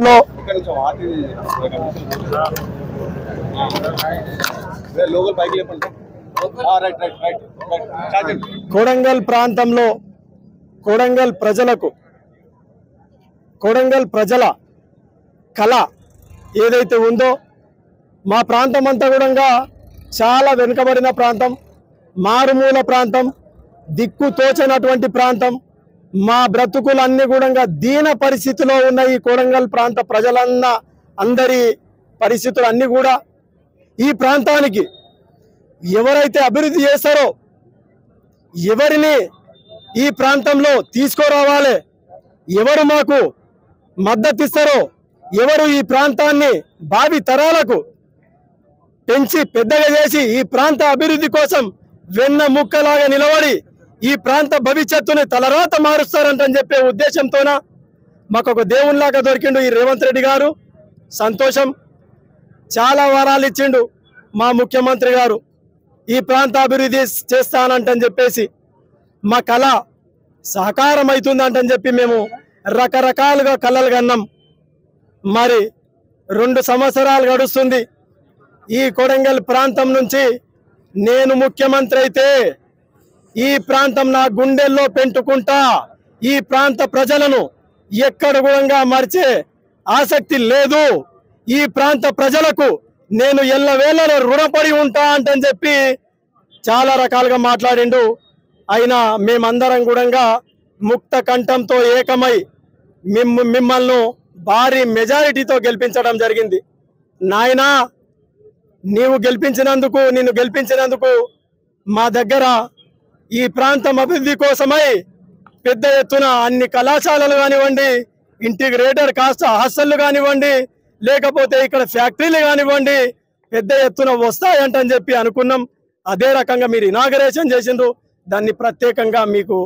లో కొడంగల్ ప్రాంతంలో కొడంగల్ ప్రజల కళ ఏదైతే ఉందో మా ప్రాంతం అంతా కూడా చాలా వెనుకబడిన ప్రాంతం, మారుమూల ప్రాంతం, దిక్కు తోచనటువంటి ప్రాంతం. మా బ్రతుకులన్నీ కూడా దీన పరిస్థితిలో ఉన్న ఈ కొడంగల్ ప్రాంత అందరి పరిస్థితులు అన్నీ కూడా ఈ ప్రాంతానికి ఎవరైతే అభివృద్ధి చేస్తారో, ఎవరిని ఈ ప్రాంతంలో తీసుకురావాలి, ఎవరు మాకు మద్దతు ఇస్తారో, ఎవరు ఈ ప్రాంతాన్ని భావి తరాలకు పెంచి పెద్దగా చేసి ఈ ప్రాంత అభివృద్ధి కోసం వెన్న ముక్కలాగా నిలబడి ఈ ప్రాంత భవిష్యత్తుని తలరాత మారుస్తారంటని చెప్పే ఉద్దేశంతోన మాకు ఒక దేవునిలాగా దొరికిండు ఈ రేవంత్ రెడ్డి గారు. సంతోషం. చాలా వరాలు ఇచ్చిండు మా ముఖ్యమంత్రి గారు, ఈ ప్రాంత అభివృద్ధి చేస్తానంటని చెప్పేసి మా కళ సహకారం అవుతుందంటని చెప్పి మేము రకరకాలుగా కళలు కన్నాం. మరి 2 సంవత్సరాలు గడుస్తుంది. ఈ కొడంగల్ ప్రాంతం నుంచి నేను ముఖ్యమంత్రి అయితే ఈ ప్రాంతం నా గుండెల్లో పెంటుకుంటా. ఈ ప్రాంత ప్రజలను ఎక్కడ కూడా మర్చే ఆసక్తి లేదు. ఈ ప్రాంత ప్రజలకు నేను ఎల్లవేళలో రుణపడి ఉంటా అంటని చెప్పి చాలా రకాలుగా మాట్లాడిండు. అయినా మేమందరం కూడా ముక్త కంఠంతో ఏకమై మిమ్మల్ని భారీ మెజారిటీతో గెలిపించడం జరిగింది. నాయనా, నిన్ను గెలిపించినందుకు మా దగ్గర ఈ ప్రాంతం అభివృద్ధి కోసమై పెద్ద ఎత్తున అన్ని కళాశాలలు కానివ్వండి, ఇంటిగ్రేటెడ్ కాస్ట్ హాస్టళ్ళు కానివ్వండి, లేకపోతే ఇక్కడ ఫ్యాక్టరీలు కానివ్వండి పెద్ద ఎత్తున వస్తాయంటని చెప్పి అనుకున్నాం. అదే రకంగా మీరు ఇనాగరేషన్ చేసిండ్రు. దాన్ని ప్రత్యేకంగా మీకు